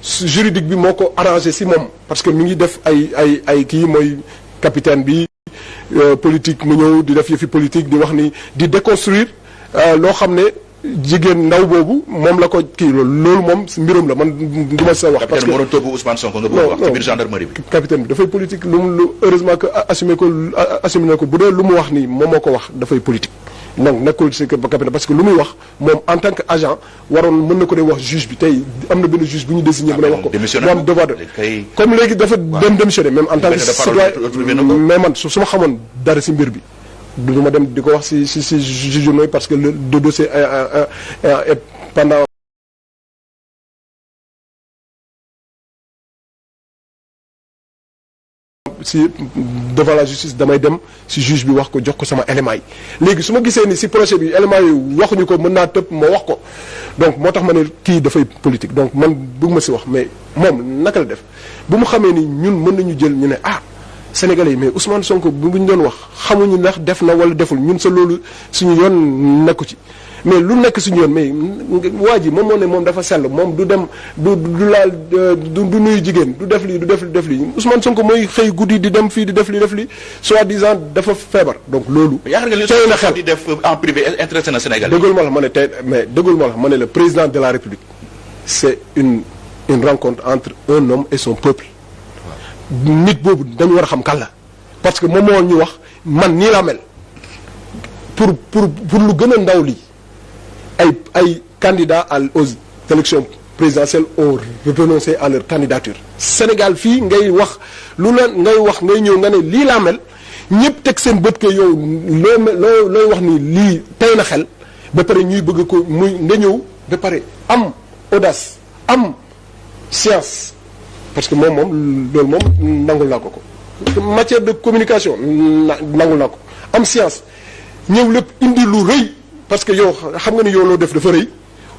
juridique bi moo ko arrangé si moom parce que mi ngi def ay kii mooy capitaine bi politique mu ñëw di def yëfi politique di wax ni di déconstruire loo xam ne jigéen ndaw boobu moom la ko kii loolu moom mbiram la man du ma sa wax. parce que capitaine moo doon toogu Ousmane Sonko nga bëgg wax ci biir gendarmerie bi. capitaine bi dafay politique lu heureusement que assumé na ko bu dee lu mu wax nii moom moo ko wax dafay politique. donc nekkul si capitaine parce que lu muy wax moom en tant que agent waroon mën na ko dee wax juge bi tey am na benn juge bu ñu désigné mën a wax ko mu am devoir de comme léegi dafa dem démissionné même en tant que citoyen mais man su ma xamoon dara si mbir bi du ma dem di ko wax si juge nooy parce que le dossier est pendant si devant la justice damay dem si juge bi wax ko jox ko sama éléments yi léegi su ma gisee ni si procès bi éléments yi waxuñu ko mën naa tëb ma wax ko donc moo tax ma ne kii dafay politique donc man bëgg ma si wax mais moom naka la def bu mu xamee ni ñun mën nañu jël ñu ne Sénégalais yi mais Ousmane Sonko bu ñu doon wax xamuñu ndax def na wala deful ñun sa loolu suñu yoon nekku ci mais lu nekk suñu yoon mais waa ji moom moo ne moom dafa sell moom du dem du laal du nuyu jigéen du def lii du def lii Ousmane Sonko mooy xëy guddi di dem fii di def lii soi-disant dafa feebar donc loolu. tey na xel di def en privé intéressé na Sénégal. dëggul ma la ma ne tey mais dëggul ma la ma ne le président de la République c'est une rencontre entre un homme et son peuple. nit boobu dañu war a xam kan la parce que moom moo ñu wax man nii laa mel pour lu gën a ndaw lii ay candidats aux élections présidentielles ont renoncé à leur candidature. Sénégal fii ngay wax lu la ngay wax ngay ñëw nga ne lii laa mel ñëpp teg seen bët que yow looy wax ni lii tey na xel ba pare ñuy bëgg ko muy nga ñëw ba pare am audace am science. parce que moom loolu moom nangul naa ko matière de communication nangul naa ko am science ñëw lépp indi lu rëy parce que yow xam nga ni yow loo def dafa rëy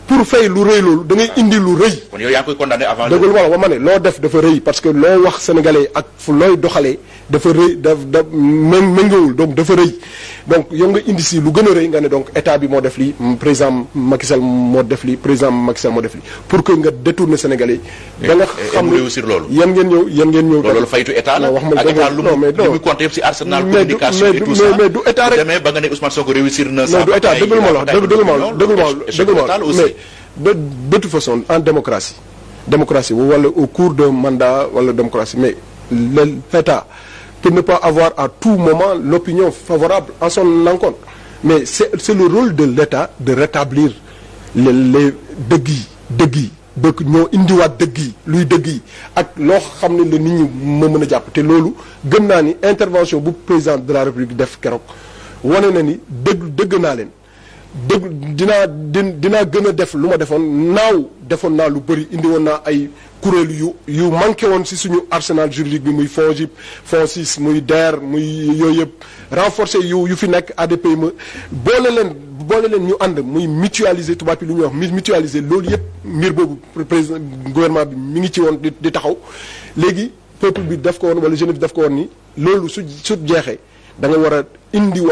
pour fay lu rëy loolu da ngay indi lu rëy. kon yow yaa ngi koy condamné avant. dëgg la ma ne loo def dafa rëy parce que loo wax sénégalais ak fu looy doxalee dafa rëy da méngawul donc dafa rëy donc yow nga indi si lu gën a rëy nga ne donc état bi moo def lii président Macky Sall moo def lii président Macky Sall moo def lii pour que nga détourner sénégalais yi. da nga xam ne réussir loolu. yan ngeen ñëw. loolu faytu état la. wax ma ak état lu mu compté yëpp si arsenal communication et tout ça mais du état rek. demee ba nga ne Ousmane Sonko réussir na. non du état dëgg ma la dëgg ma mais de toute façon en démocratie wala au cours d'un mandat wala démocratie mais l'État peut ne pas avoir à tout moment l'opinion favorable en son encontre mais c'est le rôle de l'État de rétablir les dëgg yi ba ñoo indiwaat dëgg yi luy dëgg yi ak loo xam ne la nit ñi mën a jàpp te loolu gëm naa ni intervention bu président de la République def keroog wane na ni dëgg naa leen dinaa gën a def lu ma defoon naa lu bëri indi woon naa ay kuréel yu manqué woon si suñu arsenal juridique bi muy FONGIP FONSIS muy DER muy yooyu yëpp renforcer yu fi nekk ADPME boole leen ñu ànd muy mutualiser tubaab yi lu ñuy wax mutualiser loolu yëpp mbir boobu président gouvernement bi mi ngi ci woon di taxaw léegi peuple bi def ko woon wala jeunesse bi def ko woon ni loolu su jeexee da nga war a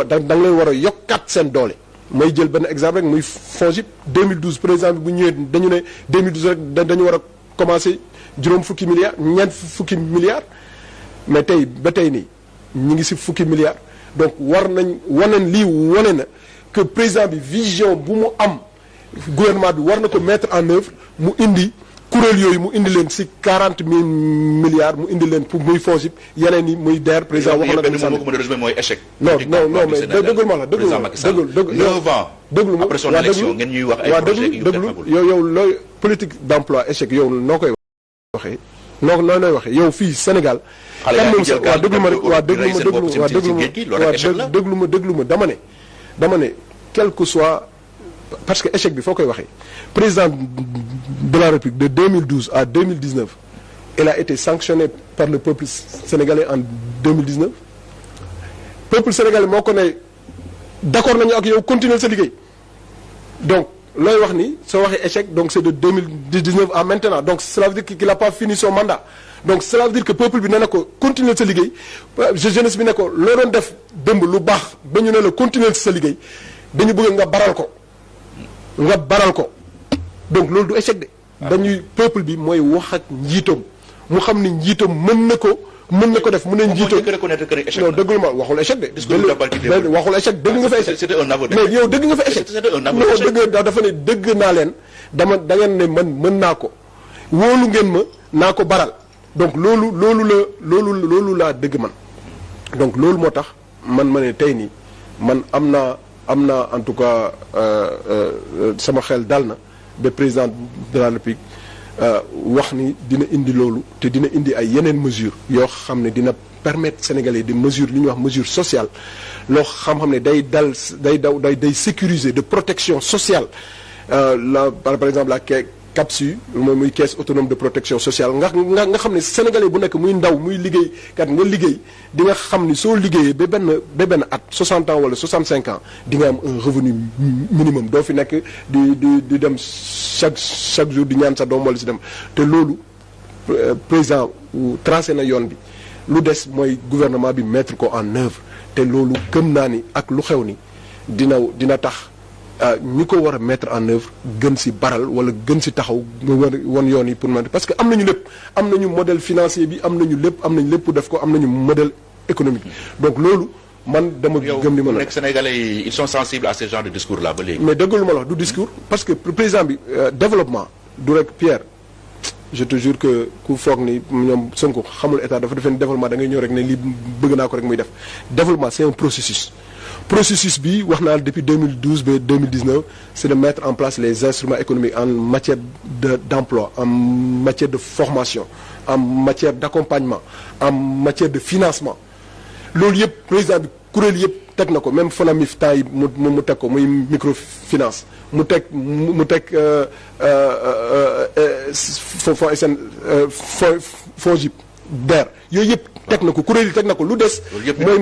da nga leen war a yokkaat seen doole. may jël benn exemple rek muy FONGIP 2012 président bi bu ñëwee dañu ne 2012 rek dañu war a commencer juróom fukki milliards ñeent fukki milliards mais tey ba tey nii ñu ngi ci fukki milliards donc war nañ wane na que président bi vision bu mu am gouvernement bi war na ko mettre en œuvre mu indi kuréel yooyu mu indi leen ci 40 000 milliards mu indi leen pour muy FONGIP yeneen yi muy DER président wax na ko benn mot ko mooy échec. non mais dëggul ma la dëggul après son élection ngeen ñuy wax ay projets yu defagul yow looy politique d'emploi échec yow noo koy waxee nooy waxee yow fii Sénégal kan moom sax waa déglu ma dama ne quel que soit parce que échec bi foo koy waxee président de la République de 2012 à 2019 elle a été sanctionnée par le peuple sénégalais en 2019 peuple sénégalais moo ko ne d'accord nañu ak yow continuer sa liggéey donc looy wax ni soo waxee échec donc c'est de 2019 à maintenant donc cela veut dire qu'il a pas fini son mandat donc cela veut dire que peuple bi nee na ko continuer sa liggéey jeunesse bi ne ko loo doon def démb lu baax ba ñu ne la continuer sa liggéey dañu bëgg nga baral ko donc loolu du échec de dañuy peuple bi mooy wax ak njiitam mu xam ni njiitam mën na ko def mu ne njiitam non dëggul ma waxul échec de waxul échec dëgg nga fa échec mais yow dëgg nga fa échec non dëgg dafa ne dëgg naa leen da ngeen ne man mën naa ko wóolu ngeen ma naa ko baral donc loolu laa dëgg man donc loolu moo tax man ma ne tey nii man am naa en tout cas sama xel dal na ba président de la République wax ni dina indi loolu te dina indi ay yeneen mesures yoo xam ne dina permettre Sénégalais des mesures li ñuy wax mesure sociale loo xam ne day sécuriser de protection sociale par exemple la CAPSU muy caisse autonome de protection sociale nga xam ne Sénégalais bu nekk muy ndaw muy liggéey kat nga liggéey di nga xam ni soo liggéeyee ba benn at 60 ans wala 65 ans di nga am un revenu minimum doo fi nekk di dem chaque jour di ñaan sa doom wala si dem te loolu président tracé na yoon bi lu des mooy gouvernement bi mettre ko en œuvre te loolu gëm naa ni ak lu xew ni dina tax ñi ko war a mettre en œuvre gën si baral wala gën si taxaw won yoon yi pour man parce que am nañu lépp am nañu modèle financier bi am nañu lépp pour def ko am nañu modèle économique bi donc loolu man dama gëm ni ma la. nekk Sénégalais yi ils sont sensibles à ce genre de discours là ba léegi. mais dëgg lu ma la wax du discours parce que président bi développement du rek Pierre je te jure que ku foog ni ñoom Sonko xamul état dafa defee ni développement da ngay ñëw rek ne lii bëgg naa ko rek muy def développement c'est un processus bi wax naa depuis 2012 ba 2019 c'est de mettre en place les instruments économiques en matière d'emploi en matière de formation en matière d'accompagnement en matière de financement loolu yëpp président bi kuréel yëpp teg na ko même FONAMIF temps yi mu teg ko muy microfinance mu teg FONGIP DER yooyu yëpp teg na ko kuréel yi teg na ko lu des mooy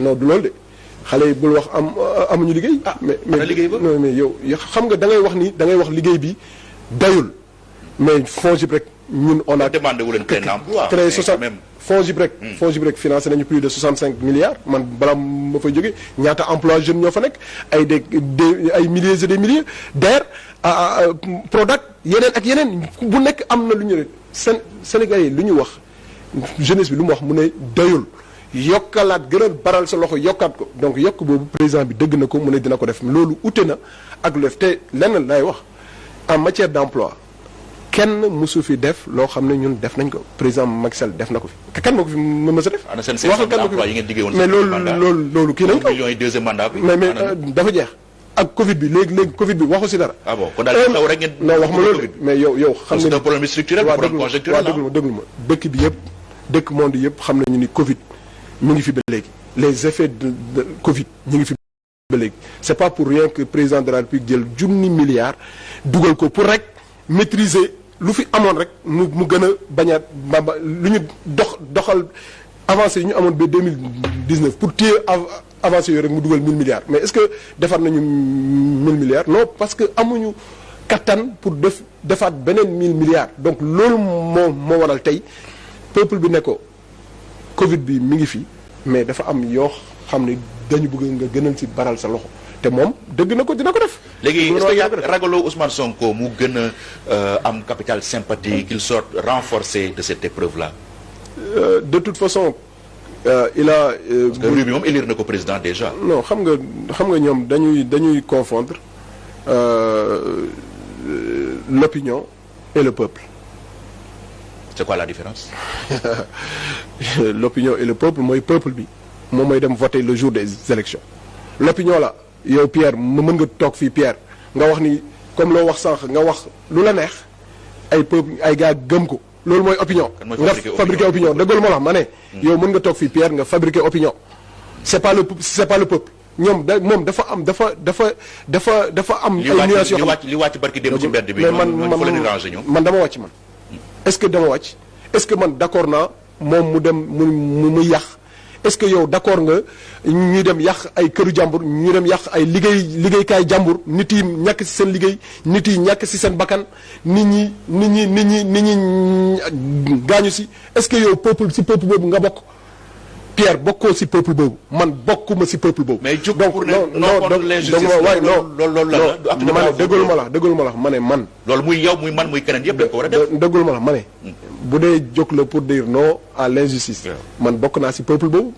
non du loolu de xale yi bul wax amuñu liggéey. mais liggéey ba non mais yow xam nga da ngay wax liggéey bi dayul mais FONGIP rek ñun on a. demandé wu leen créé emploi créé 60 FONGIP rek financé nañu plus de 65 milliards man balaa ma fay jógee ñaata emploi jeunes ñoo fa nekk ay milliers et des milliers DER Prodac yeneen ak yeneen bu nekk am na lu ñu Sénégalais yi lu ñu wax jeunesse bi lu mu wax mu ne doyul. yokkalaat gën a baral sa loxo yokkaat ko donc yokk boobu président bi dëgg na ko mu ne dina ko def loolu ute na ak lu def te lenn lay wax en matière d'emploi kenn mësu fi def loo xam ne ñun def nañ ko président Macky Sall def na ko fi kan moo ko fi mës a def. waxal kan moo ko fi mais loolu kii nañ ko. millions yi deuxième mandat bi. mais dafa jeex ak Covid bi léegi Covid bi waxu si dara. ah bon kon daal taw rek ngeen. non wax ma loolu mais yow xam nga. c'est un problème structurel problème conjoncturel. waaw déglu ma dëkk bi yëpp dëkk monde yëpp xam nañu ni Covid. mu ngi fi ba léegi les effets de Covid ñu ngi fi ba léegi c'est pas pour rien que président de la République jël junni milliards dugal ko pour rek maîtriser lu fi amoon rek mu gën a bañ a lu ñu doxal avancé yi ñu amoon ba 2019 pour téye avancé yooyu rek mu dugal 1000 milliards mais est-ce que defar nañu 1000 milliards non parce que amuñu kattan pour defaat beneen 1000 milliards donc loolu moo waral tey peuple bi ne ko Covid bi mi ngi fi mais dafa am yoo xam ne dañu bëgg nga gënal ci baral sa loxo te moom dëgg na ko dina ko def. léegi est-ce que ragaloo Ousmane Sonko mu gën a am capital sympathie qu'il sorte renforcé de cette épreuve là. De toute façon il a. parce que réew mi moom élire na ko président déjà. non xam nga ñoom dañuy confondre l'opinion et le peuple. C'est quoi la différence? L'opinion et le peuple mooy peuple bi moom mooy dem voter le jour des élections l'opinion la yow Pierre mën nga toog fii Pierre nga wax ni comme loo wax sànq nga wax lu la neex ay peuple ay gars gëm ko loolu mooy opinion. nga fabriquer opinion dëggal ma la ma ne. yow mën nga toog fii Pierre nga fabriquer opinion. c'est pas le peuple moom dafa am. ay nuances yoo xam li wàcc barki dem ci mbedd bi. man dama wàcc man. est-ce que dama wàcc est-ce que man d'accord naa moom mu dem mu yàq est-ce que yow d'accord nga ñuy dem yàq ay këru jàmbur ñu dem yàq ay liggéeykaay jàmbur nit yi ñàkk ci seen liggéey nit yi ñàkk ci seen bakkan nit ñi gaañu ci est-ce que yow peuple boobu nga bokk Pierre bokkoo ci peuple boobu man bokkuma ci peuple boobu. mais jóg donc pour ne non contre l'injustice loolu la dëggul ma la ma ne man. loolu muy yow muy man muy keneen yëpp dañ ko war a def. dëggul ma la ma ne. bu dee jóg la pour dire non à l'injustice. man bokk naa ci peuple boobu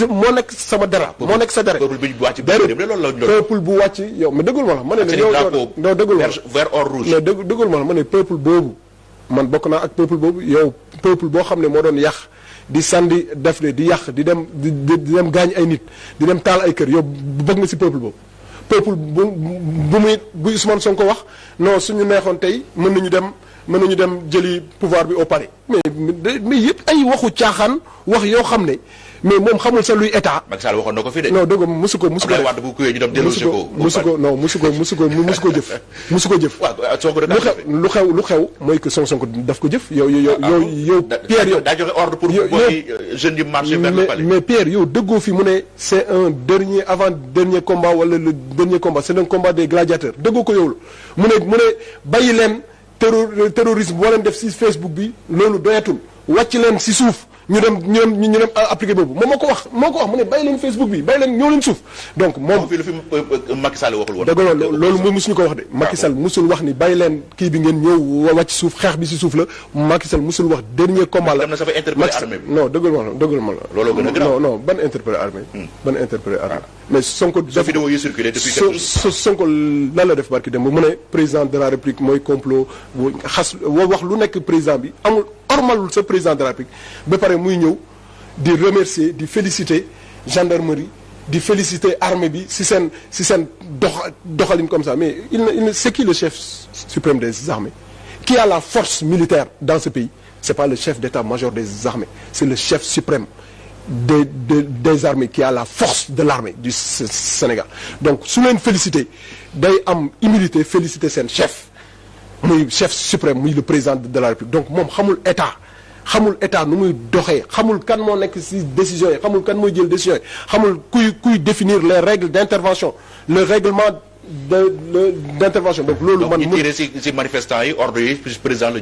moo nekk sama dara. moo nekk sa dara. peuple bu wàcc peuple bu wàcc yow mais dëggul ma la ma ne. yow non dëggul ma la vert or rouge. mais dëggul ma la ma ne peuple boobu man bokk naa ak peuple boobu yow peuple boo xam ne moo doon yàq di sandi def de di yàq di dem gaañ ay nit di dem taal ay kër yow bëgg nga ci peuple boobu. peuple bu Ousmane Sonko wax non suñu neexoon tey mën nañu dem jëli pouvoir bi au palais mais yëpp ay waxu caaxaan wax yoo xam ne mais moom xamul sa luy état. Macky Sall waxoon na ko fi de. non dëgg musu ko Abdoulaye Wade bu kuyee ñu dem délogé ko. musu ko jëf. musu ko jëf. waaw Sonko lu xew mooy que Sonko daf ko jëf. yow Pierre yow daa joxe ordre pour booy jeunes yi marché vers le palais. mais Pierre yow dëggoo fi mu ne c'est un avant-dernier combat wala le dernier combat c'est un combat des gladiateurs dëggoo ko yow la mu ne bàyyi leen terrorisme boo leen def ci Facebook bi loolu doyatul wàcc leen ci suuf. ñu dem appliqué boobu moom moo ko wax mu ne bàyyi leen Facebook bi bàyyi leen ñëw leen suuf donc moom fi lu fi Macky Sall waxul woon. dëgg loolu moom mosuñu ko wax de. Macky Sall musul wax ni bàyyi leen kii bi ngeen ñëw wàcc suuf xeex bi ci suuf la Macky Sall musul wax dernier combat la. dem na sa fa interpellé armée bi. non dëggal ma la. looloo gën a grave non ban interpellé armée. ban interpellé armée. mais Sonko. sa vidéo yi circulé depuis quelques jours. Sonko lan la def barki dem mu ne président de la République mooy complot xas wax lu nekk président bi amul ormalul sa président de la République ba pare muy ñëw di remercier di féliciter gendarmerie di féliciter armée bi si seen doxalin comme ça mais c'est qui le chef suprême des armées qui a la force militaire dans ce pays c'est pas le chef d'état-major des armées c'est le chef suprême des armées qui a la force de l'armée du Sénégal donc su leen féliciter day am humilité féliciter seen chef muy chef suprême muy le président de la République donc moom xamul état nu muy doxee xamul kan moo nekk ci décision yi xamul kan mooy jël décision yi xamul kuy définir les règles d'intervention le règlement d'intervention donc loolu man ñu tiré ci manifestants yi ordre yi président la